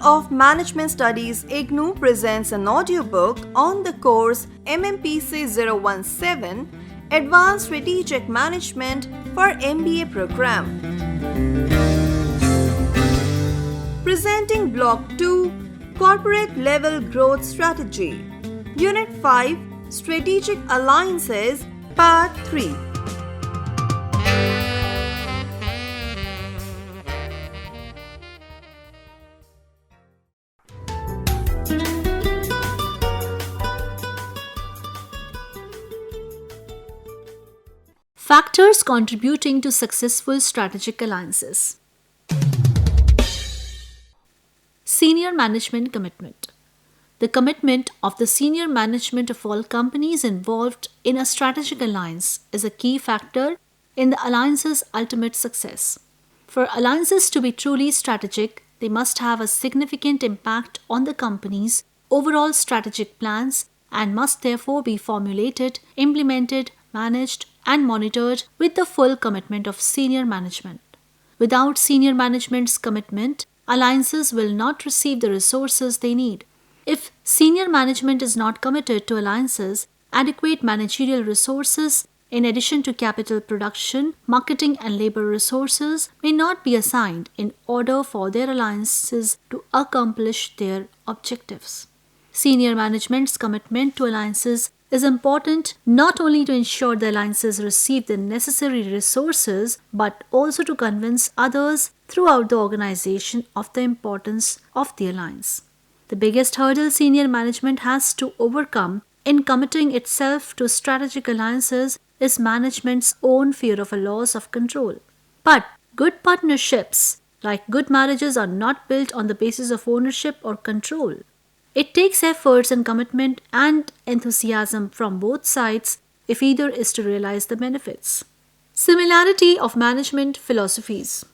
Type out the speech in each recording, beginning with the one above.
of Management Studies IGNOU presents an audiobook on the course Mmpc 017 Advanced Strategic Management for MBA program. Presenting Block 2 Corporate Level Growth Strategy, Unit 5 Strategic Alliances, Part 3. Factors contributing to successful strategic alliances. Senior management commitment. The commitment of the senior management of all companies involved in a strategic alliance is a key factor in the alliance's ultimate success. For alliances to be truly strategic, they must have a significant impact on the company's overall strategic plans and must therefore be formulated, implemented, managed, and monitored with the full commitment of senior management. Without senior management's commitment, alliances will not receive the resources they need. If senior management is not committed to alliances, adequate managerial resources, in addition to capital production, marketing, and labor resources, may not be assigned in order for their alliances to accomplish their objectives. Senior management's commitment to alliances is important not only to ensure the alliances receive the necessary resources but also to convince others throughout the organization of the importance of the alliance. The biggest hurdle senior management has to overcome in committing itself to strategic alliances is management's own fear of a loss of control. But good partnerships, like good marriages, are not built on the basis of ownership or control. It takes efforts and commitment and enthusiasm from both sides if either is to realize the benefits. Similarity of management philosophies.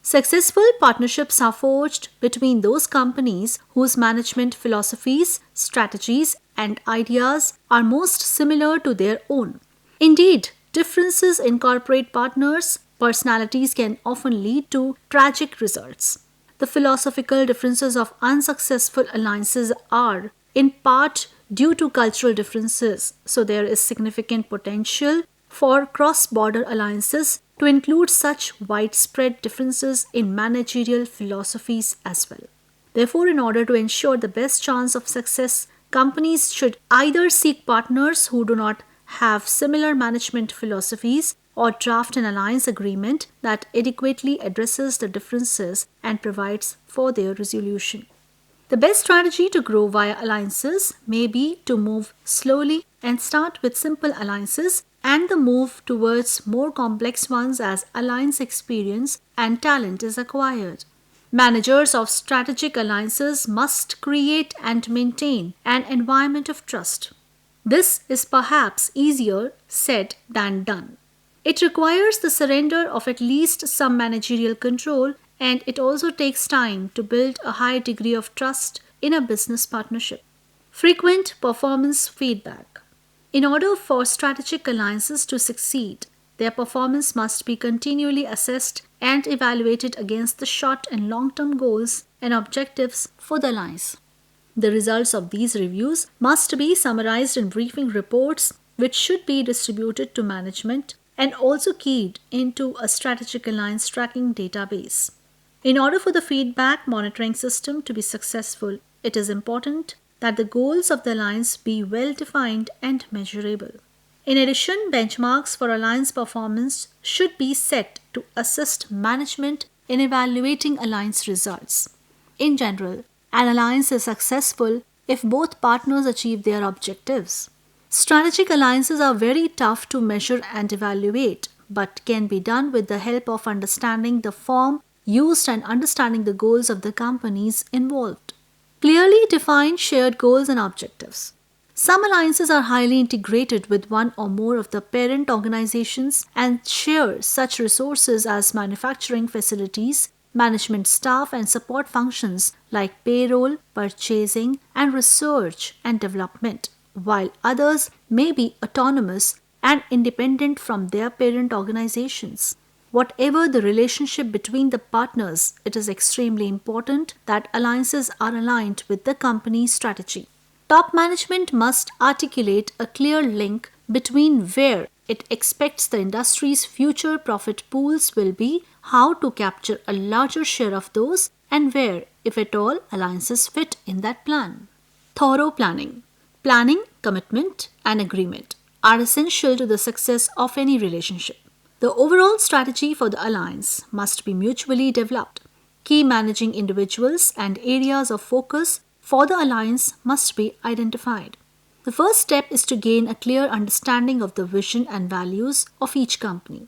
Successful partnerships are forged between those companies whose management philosophies, strategies, and ideas are most similar to their own. Indeed, differences in corporate partners' personalities can often lead to tragic results. The philosophical differences of unsuccessful alliances are, in part, due to cultural differences, so there is significant potential for cross-border alliances to include such widespread differences in managerial philosophies as well. Therefore, in order to ensure the best chance of success, companies should either seek partners who do not have similar management philosophies or draft an alliance agreement that adequately addresses the differences and provides for their resolution. The best strategy to grow via alliances may be to move slowly and start with simple alliances and the move towards more complex ones as alliance experience and talent is acquired. Managers of strategic alliances must create and maintain an environment of trust. This is perhaps easier said than done. It requires the surrender of at least some managerial control, and it also takes time to build a high degree of trust in a business partnership. Frequent performance feedback. In order for strategic alliances to succeed, their performance must be continually assessed and evaluated against the short and long-term goals and objectives for the alliance. The results of these reviews must be summarized in briefing reports, which should be distributed to management and also keyed into a strategic alliance tracking database. In order for the feedback monitoring system to be successful, it is important that the goals of the alliance be well defined and measurable. In addition, benchmarks for alliance performance should be set to assist management in evaluating alliance results. In general, an alliance is successful if both partners achieve their objectives. Strategic alliances are very tough to measure and evaluate, but can be done with the help of understanding the form used and understanding the goals of the companies involved. Clearly defined shared goals and objectives. Some alliances are highly integrated with one or more of the parent organizations and share such resources as manufacturing facilities, management staff, and support functions like payroll, purchasing, and research and development, while others may be autonomous and independent from their parent organizations. Whatever the relationship between the partners, it is extremely important that alliances are aligned with the company's strategy. Top management must articulate a clear link between where it expects the industry's future profit pools will be, how to capture a larger share of those, and where, if at all, alliances fit in that plan. Thorough planning. Planning, commitment, and agreement are essential to the success of any relationship. The overall strategy for the alliance must be mutually developed. Key managing individuals and areas of focus for the alliance must be identified. The first step is to gain a clear understanding of the vision and values of each company.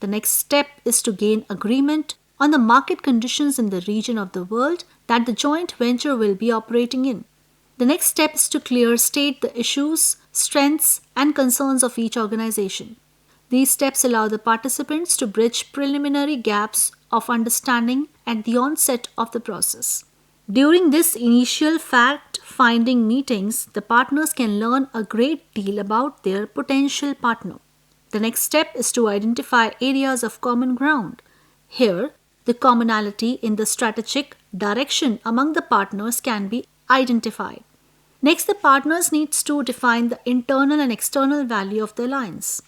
The next step is to gain agreement on the market conditions in the region of the world that the joint venture will be operating in. The next step is to clearly state the issues, strengths, and concerns of each organization. These steps allow the participants to bridge preliminary gaps of understanding at the onset of the process. During this initial fact-finding meetings, the partners can learn a great deal about their potential partner. The next step is to identify areas of common ground. Here, the commonality in the strategic direction among the partners can be identified. Next, the partners need to define the internal and external value of the alliance.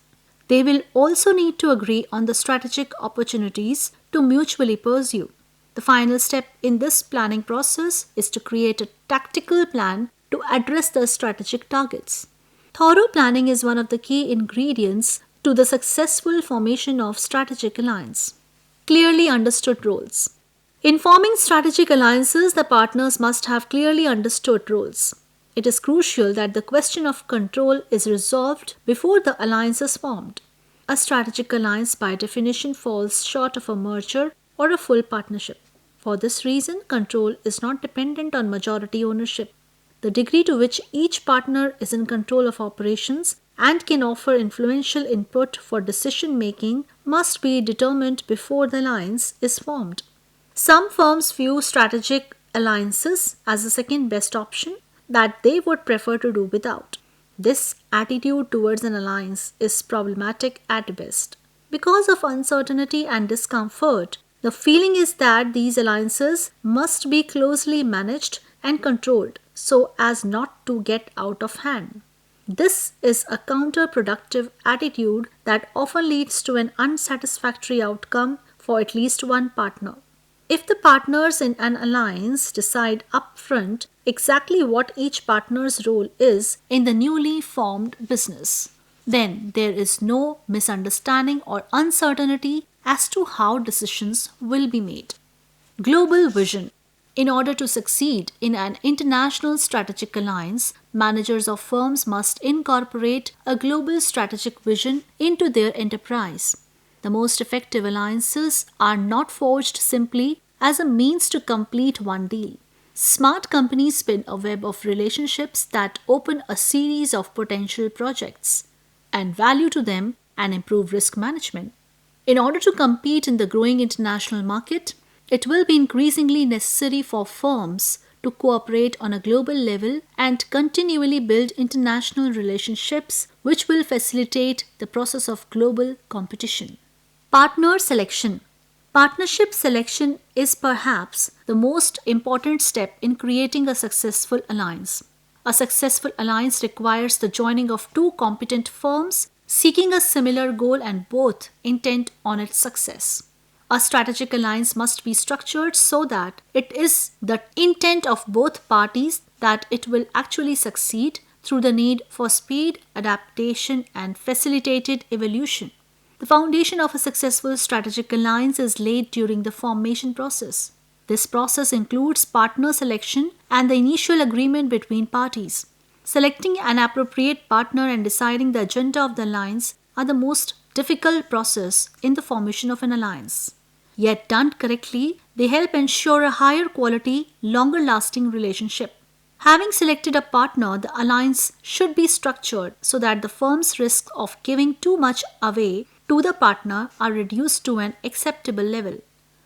They will also need to agree on the strategic opportunities to mutually pursue. The final step in this planning process is to create a tactical plan to address the strategic targets. Thorough planning is one of the key ingredients to the successful formation of strategic alliance. Clearly understood roles. In forming strategic alliances, the partners must have clearly understood roles. It is crucial that the question of control is resolved before the alliance is formed. A strategic alliance by definition falls short of a merger or a full partnership. For this reason, control is not dependent on majority ownership. The degree to which each partner is in control of operations and can offer influential input for decision making must be determined before the alliance is formed. Some firms view strategic alliances as the second best option that they would prefer to do without. This attitude towards an alliance is problematic at best. Because of uncertainty and discomfort, the feeling is that these alliances must be closely managed and controlled so as not to get out of hand. This is a counterproductive attitude that often leads to an unsatisfactory outcome for at least one partner. If the partners in an alliance decide upfront exactly what each partner's role is in the newly formed business, then there is no misunderstanding or uncertainty as to how decisions will be made. Global vision. In order to succeed in an international strategic alliance, managers of firms must incorporate a global strategic vision into their enterprise. The most effective alliances are not forged simply as a means to complete one deal. Smart companies spin a web of relationships that open a series of potential projects and value to them and improve risk management. In order to compete in the growing international market, it will be increasingly necessary for firms to cooperate on a global level and continually build international relationships which will facilitate the process of global competition. Partner selection. Partnership selection is perhaps the most important step in creating a successful alliance. A successful alliance requires the joining of two competent firms seeking a similar goal and both intent on its success. A strategic alliance must be structured so that it is the intent of both parties that it will actually succeed through the need for speed, adaptation, and facilitated evolution. The foundation of a successful strategic alliance is laid during the formation process. This process includes partner selection and the initial agreement between parties. Selecting an appropriate partner and deciding the agenda of the alliance are the most difficult process in the formation of an alliance. Yet done correctly, they help ensure a higher quality, longer lasting relationship. Having selected a partner, the alliance should be structured so that the firm's risk of giving too much away to the partner are reduced to an acceptable level.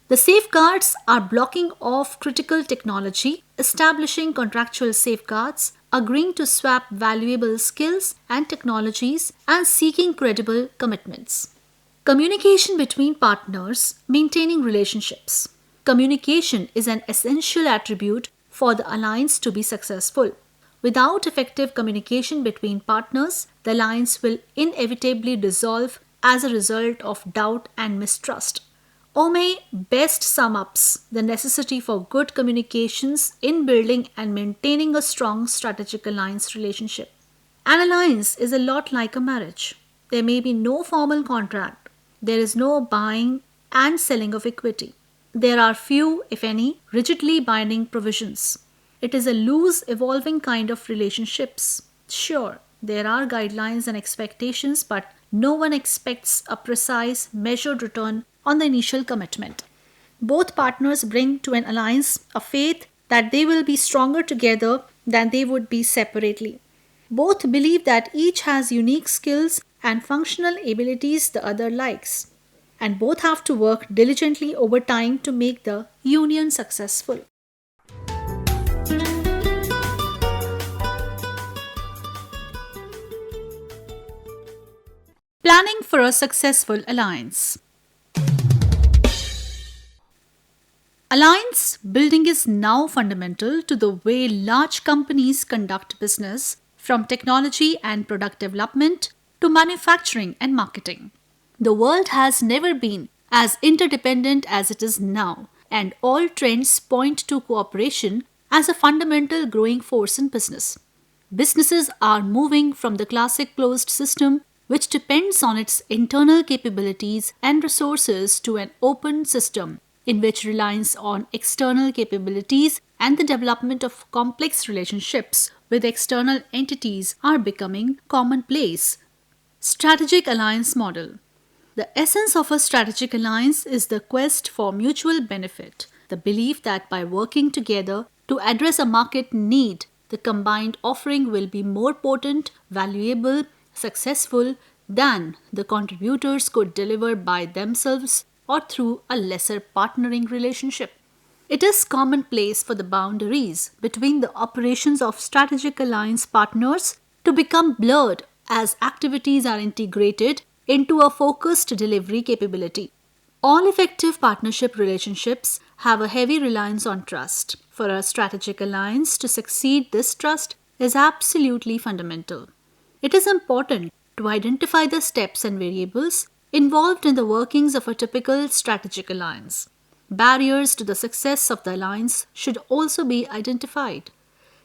The safeguards are blocking off critical technology, establishing contractual safeguards, agreeing to swap valuable skills and technologies, and seeking credible commitments. Communication between partners, maintaining relationships. Communication is an essential attribute for the alliance to be successful. Without effective communication between partners, the alliance will inevitably dissolve as a result of doubt and mistrust. Ome best sum ups the necessity for good communications in building and maintaining a strong strategic alliance relationship. An alliance is a lot like a marriage. There may be no formal contract. There is no buying and selling of equity. There are few, if any, rigidly binding provisions. It is a loose, evolving kind of relationships. Sure, there are guidelines and expectations, but no one expects a precise, measured return on the initial commitment. Both partners bring to an alliance a faith that they will be stronger together than they would be separately. Both believe that each has unique skills and functional abilities the other likes, and both have to work diligently over time to make the union successful. Planning for a successful alliance. Alliance building is now fundamental to the way large companies conduct business, from technology and product development to manufacturing and marketing. The world has never been as interdependent as it is now, and all trends point to cooperation as a fundamental growing force in business. Businesses are moving from the classic closed system, which depends on its internal capabilities and resources, to an open system in which reliance on external capabilities and the development of complex relationships with external entities are becoming commonplace. Strategic alliance model. The essence of a strategic alliance is the quest for mutual benefit, the belief that by working together to address a market need, the combined offering will be more potent, valuable, successful than the contributors could deliver by themselves or through a lesser partnering relationship. It is commonplace for the boundaries between the operations of strategic alliance partners to become blurred as activities are integrated into a focused delivery capability. All effective partnership relationships have a heavy reliance on trust. For a strategic alliance to succeed, this trust is absolutely fundamental. It is important to identify the steps and variables involved in the workings of a typical strategic alliance. Barriers to the success of the alliance should also be identified.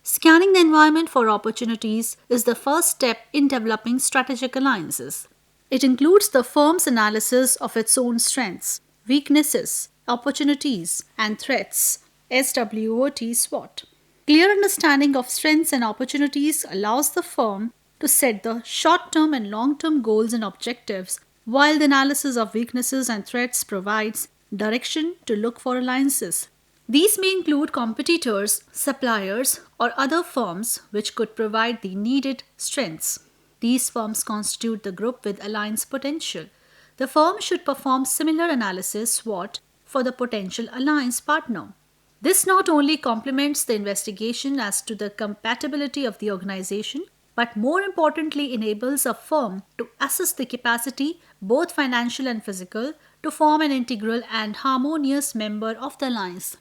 Scanning the environment for opportunities is the first step in developing strategic alliances. It includes the firm's analysis of its own strengths, weaknesses, opportunities, and threats, SWOT. Clear understanding of strengths and opportunities allows the firm to set the short-term and long-term goals and objectives, while the analysis of weaknesses and threats provides direction to look for alliances. These may include competitors, suppliers, or other firms which could provide the needed strengths. These firms constitute the group with alliance potential. The firm should perform similar analysis SWOT for the potential alliance partner. This not only complements the investigation as to the compatibility of the organization, but more importantly enables a firm to assess the capacity, both financial and physical, to form an integral and harmonious member of the alliance.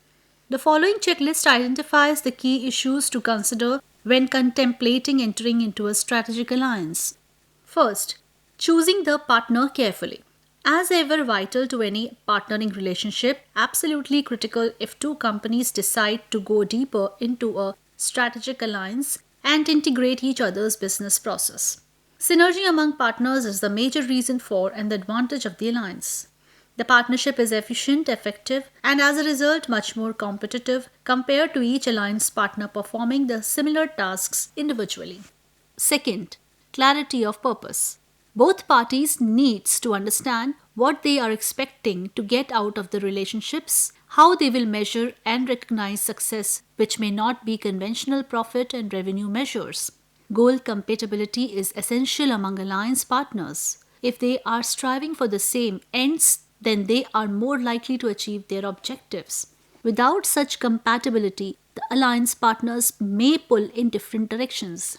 The following checklist identifies the key issues to consider when contemplating entering into a strategic alliance. First, choosing the partner carefully. As ever vital to any partnering relationship, absolutely critical if two companies decide to go deeper into a strategic alliance and integrate each other's business process. Synergy among partners is the major reason for and the advantage of the alliance. The partnership is efficient, effective, and as a result much more competitive compared to each alliance partner performing the similar tasks individually. Second, clarity of purpose. Both parties needs to understand what they are expecting to get out of the relationships, how they will measure and recognize success, which may not be conventional profit and revenue measures. Goal compatibility is essential among alliance partners. If they are striving for the same ends, then they are more likely to achieve their objectives. Without such compatibility, the alliance partners may pull in different directions.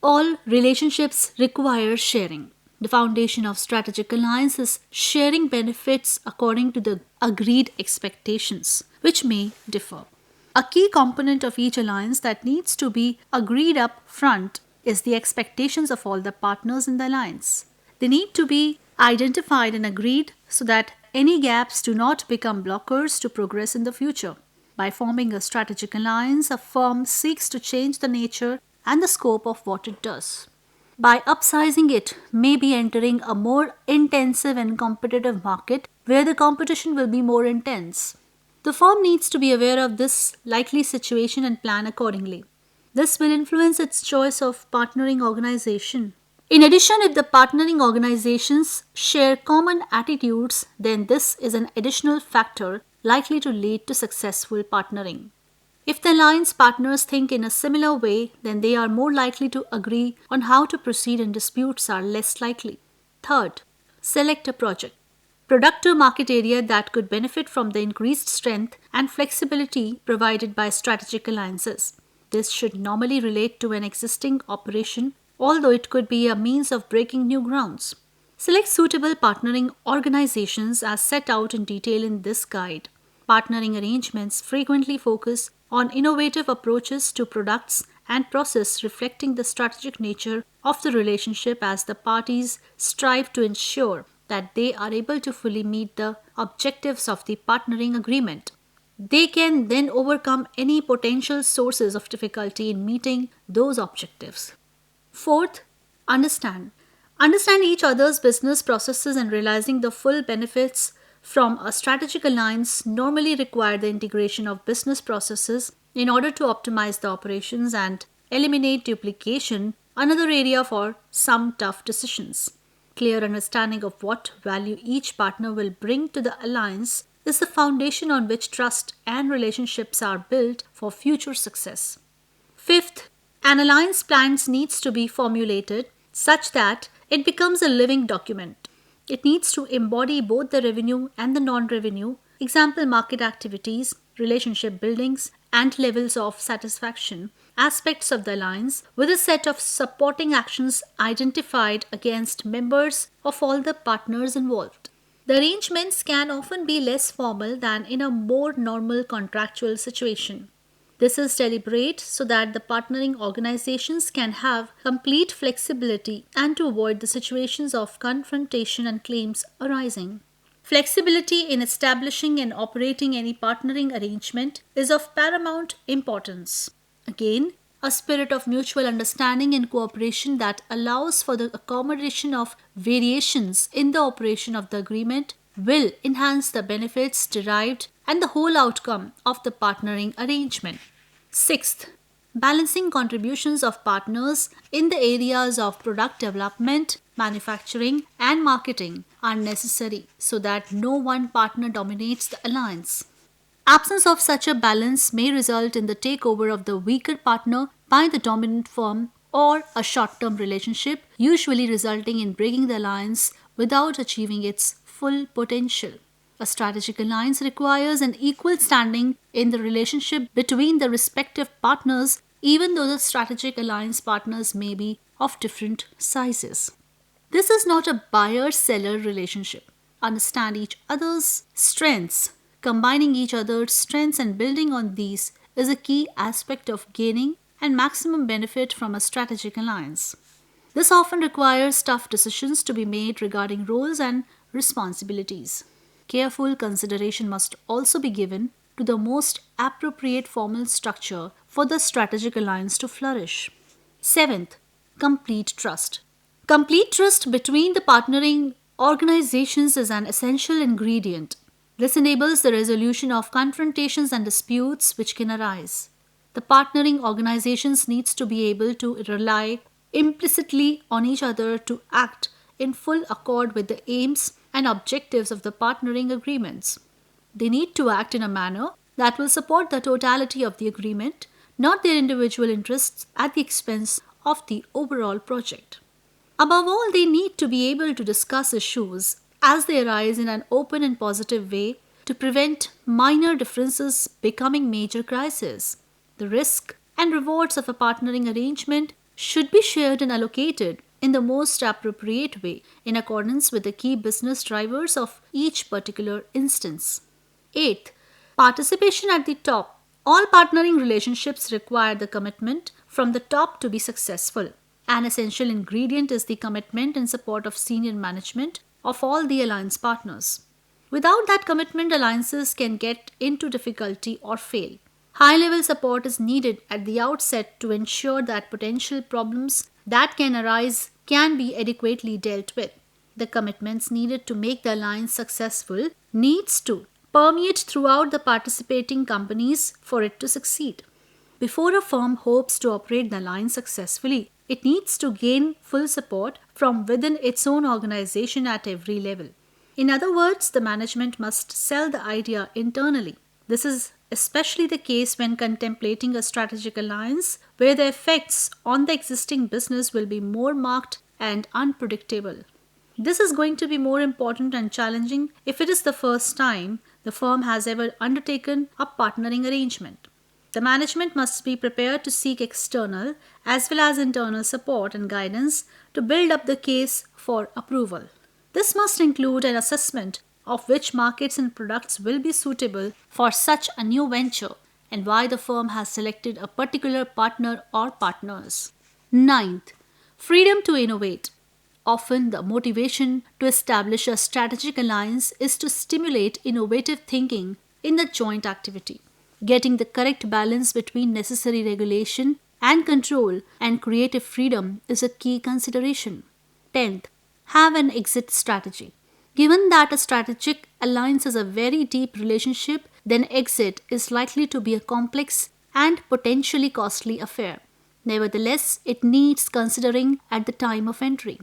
All relationships require sharing. The foundation of strategic alliance is sharing benefits according to the agreed expectations, which may differ. A key component of each alliance that needs to be agreed up front is the expectations of all the partners in the alliance. They need to be identified and agreed so that any gaps do not become blockers to progress in the future. By forming a strategic alliance, a firm seeks to change the nature and the scope of what it does. By upsizing it, maybe entering a more intensive and competitive market where the competition will be more intense. The firm needs to be aware of this likely situation and plan accordingly. This will influence its choice of partnering organization. In addition, if the partnering organizations share common attitudes, then this is an additional factor likely to lead to successful partnering. If the alliance partners think in a similar way, then they are more likely to agree on how to proceed and disputes are less likely. Third, select a project. Product or market area that could benefit from the increased strength and flexibility provided by strategic alliances. This should normally relate to an existing operation, although it could be a means of breaking new grounds. Select suitable partnering organizations as set out in detail in this guide. Partnering arrangements frequently focus on innovative approaches to products and process reflecting the strategic nature of the relationship as the parties strive to ensure that they are able to fully meet the objectives of the partnering agreement. They can then overcome any potential sources of difficulty in meeting those objectives. Fourth, understand. Understand each other's business processes and realizing the full benefits from a strategic alliance normally require the integration of business processes in order to optimize the operations and eliminate duplication, another area for some tough decisions. Clear understanding of what value each partner will bring to the alliance is the foundation on which trust and relationships are built for future success. Fifth, an alliance plan needs to be formulated such that it becomes a living document. It needs to embody both the revenue and the non-revenue, example market activities, relationship buildings, and levels of satisfaction, aspects of the alliance, with a set of supporting actions identified against members of all the partners involved. The arrangements can often be less formal than in a more normal contractual situation. This is deliberate so that the partnering organizations can have complete flexibility and to avoid the situations of confrontation and claims arising. Flexibility in establishing and operating any partnering arrangement is of paramount importance. Again, a spirit of mutual understanding and cooperation that allows for the accommodation of variations in the operation of the agreement will enhance the benefits derived and the whole outcome of the partnering arrangement. Sixth, balancing contributions of partners in the areas of product development, manufacturing, and marketing are necessary so that no one partner dominates the alliance. Absence of such a balance may result in the takeover of the weaker partner by the dominant firm or a short-term relationship, usually resulting in breaking the alliance without achieving its full potential. A strategic alliance requires an equal standing in the relationship between the respective partners, even though the strategic alliance partners may be of different sizes. This is not a buyer-seller relationship. Understand each other's strengths. Combining each other's strengths and building on these is a key aspect of gaining and maximum benefit from a strategic alliance. This often requires tough decisions to be made regarding roles and responsibilities. Careful consideration must also be given to the most appropriate formal structure for the strategic alliance to flourish. Seventh, complete trust. Complete trust between the partnering organizations is an essential ingredient. This enables the resolution of confrontations and disputes which can arise. The partnering organizations needs to be able to rely implicitly on each other to act in full accord with the aims and objectives of the partnering agreements. They need to act in a manner that will support the totality of the agreement, not their individual interests at the expense of the overall project. Above all, they need to be able to discuss issues as they arise in an open and positive way to prevent minor differences becoming major crises. The risk and rewards of a partnering arrangement should be shared and allocated in the most appropriate way in accordance with the key business drivers of each particular instance. Eighth, participation at the top. All partnering relationships require the commitment from the top to be successful. An essential ingredient is the commitment and support of senior management of all the alliance partners. Without that commitment, alliances can get into difficulty or fail. High level support is needed at the outset to ensure that potential problems that can arise can be adequately dealt with. The commitments needed to make the alliance successful needs to permeate throughout the participating companies for it to succeed. Before a firm hopes to operate the alliance successfully, it needs to gain full support from within its own organization at every level. In other words, the management must sell the idea internally. This is especially the case when contemplating a strategic alliance where the effects on the existing business will be more marked and unpredictable. This is going to be more important and challenging if it is the first time the firm has ever undertaken a partnering arrangement. The management must be prepared to seek external as well as internal support and guidance to build up the case for approval. This must include an assessment of which markets and products will be suitable for such a new venture and why the firm has selected a particular partner or partners. Ninth, freedom to innovate. Often, the motivation to establish a strategic alliance is to stimulate innovative thinking in the joint activity. Getting the correct balance between necessary regulation and control and creative freedom is a key consideration. 10th, have an exit strategy. Given that a strategic alliance is a very deep relationship, then exit is likely to be a complex and potentially costly affair. Nevertheless, it needs considering at the time of entry.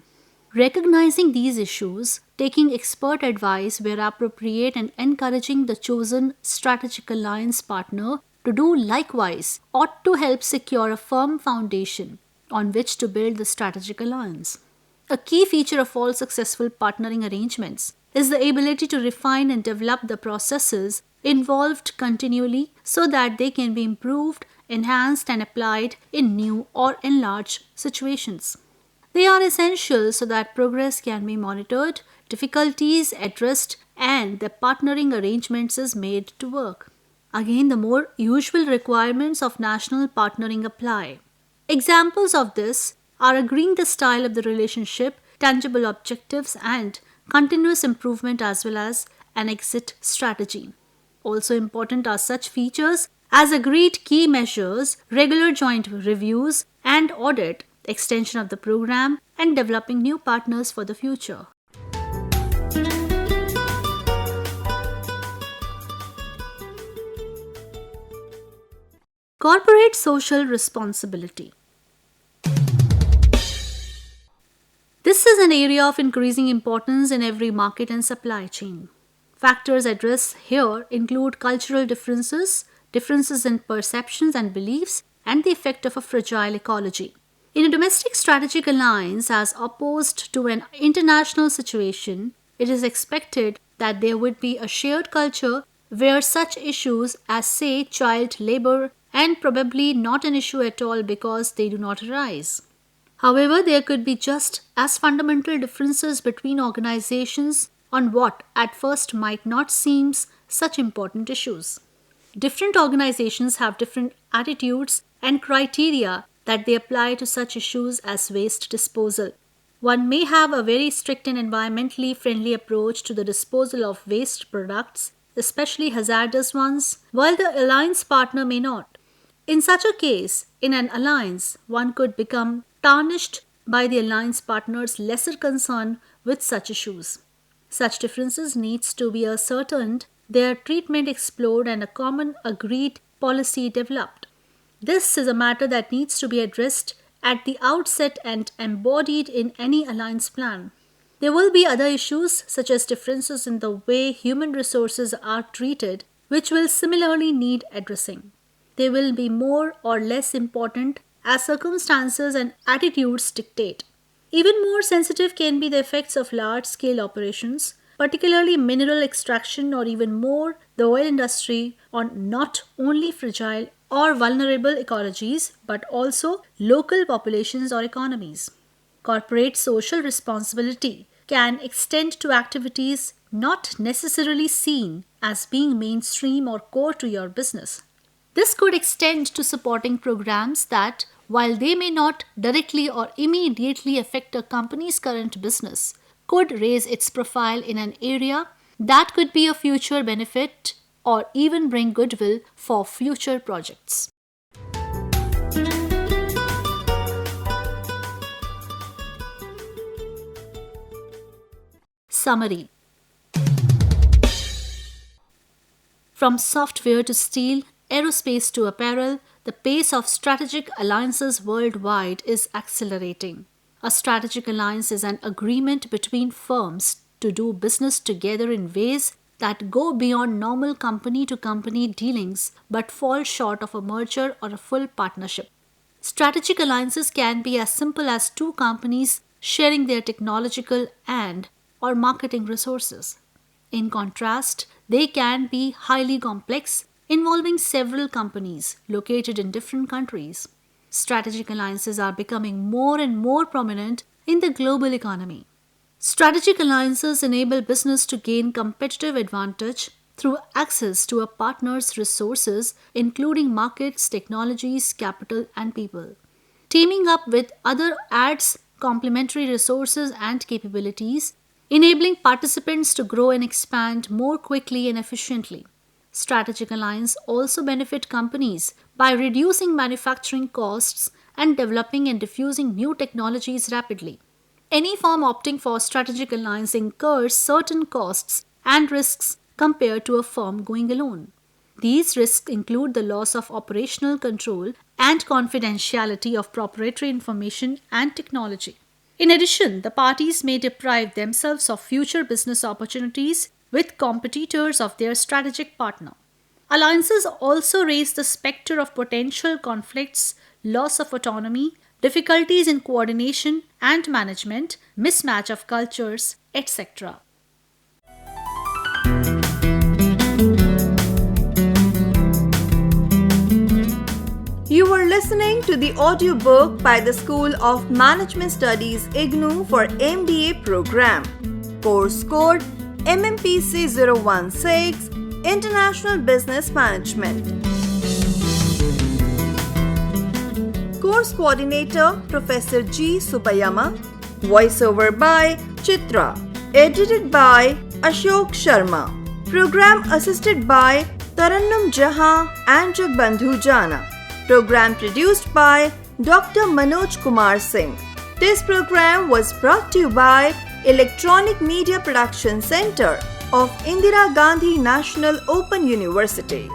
Recognizing these issues, taking expert advice where appropriate, and encouraging the chosen strategic alliance partner to do likewise ought to help secure a firm foundation on which to build the strategic alliance. A key feature of all successful partnering arrangements is the ability to refine and develop the processes involved continually so that they can be improved, enhanced, and applied in new or enlarged situations. They are essential so that progress can be monitored, difficulties addressed, and the partnering arrangements is made to work. Again, the more usual requirements of national partnering apply. Examples of this are agreeing the style of the relationship, tangible objectives, and continuous improvement as well as an exit strategy. Also important are such features as agreed key measures, regular joint reviews and audit, extension of the program, and developing new partners for the future. Corporate social responsibility. This is an area of increasing importance in every market and supply chain. Factors addressed here include cultural differences, differences in perceptions and beliefs, and the effect of a fragile ecology. In a domestic strategic alliance, as opposed to an international situation, it is expected that there would be a shared culture where such issues as, say, child labor, and probably not an issue at all because they do not arise. However, there could be just as fundamental differences between organizations on what at first might not seem such important issues. Different organizations have different attitudes and criteria that they apply to such issues as waste disposal. One may have a very strict and environmentally friendly approach to the disposal of waste products, especially hazardous ones, while the alliance partner may not. In such a case, in an alliance, one could become tarnished by the alliance partner's lesser concern with such issues. Such differences needs to be ascertained, their treatment explored, and a common agreed policy developed. This is a matter that needs to be addressed at the outset and embodied in any alliance plan. There will be other issues such as differences in the way human resources are treated, which will similarly need addressing. They will be more or less important as circumstances and attitudes dictate. Even more sensitive can be the effects of large-scale operations, particularly mineral extraction, or even more the oil industry, on not only fragile or vulnerable ecologies but also local populations or economies. Corporate social responsibility can extend to activities not necessarily seen as being mainstream or core to your business. This could extend to supporting programs that, while they may not directly or immediately affect a company's current business, could raise its profile in an area that could be a future benefit or even bring goodwill for future projects. Summary. From software to steel, aerospace to apparel, the pace of strategic alliances worldwide is accelerating. A strategic alliance is an agreement between firms to do business together in ways that go beyond normal company to company dealings but fall short of a merger or a full partnership. Strategic alliances can be as simple as two companies sharing their technological and or marketing resources. In contrast, they can be highly complex, involving several companies located in different countries. Strategic alliances are becoming more and more prominent in the global economy. Strategic alliances enable business to gain competitive advantage through access to a partner's resources, including markets, technologies, capital, and people. Teaming up with other adds complementary resources and capabilities, enabling participants to grow and expand more quickly and efficiently. Strategic alliances also benefit companies by reducing manufacturing costs and developing and diffusing new technologies rapidly. Any firm opting for strategic alliance incurs certain costs and risks compared to a firm going alone. These risks include the loss of operational control and confidentiality of proprietary information and technology. In addition, the parties may deprive themselves of future business opportunities with competitors of their strategic partner. Alliances also raise the specter of potential conflicts, loss of autonomy, difficulties in coordination and management, mismatch of cultures, etc. You were listening to the audiobook by the School of Management Studies IGNOU for MBA program. Course code Mmpc 016 International Business Management. Course Coordinator Professor G. Subayama. Voiceover by Chitra. Edited by Ashok Sharma. Program assisted by Tarannum Jahan and Jagbandhu Jana. Program produced by Dr. Manoj Kumar Singh. This program was brought to you by Electronic Media Production Center of Indira Gandhi National Open University.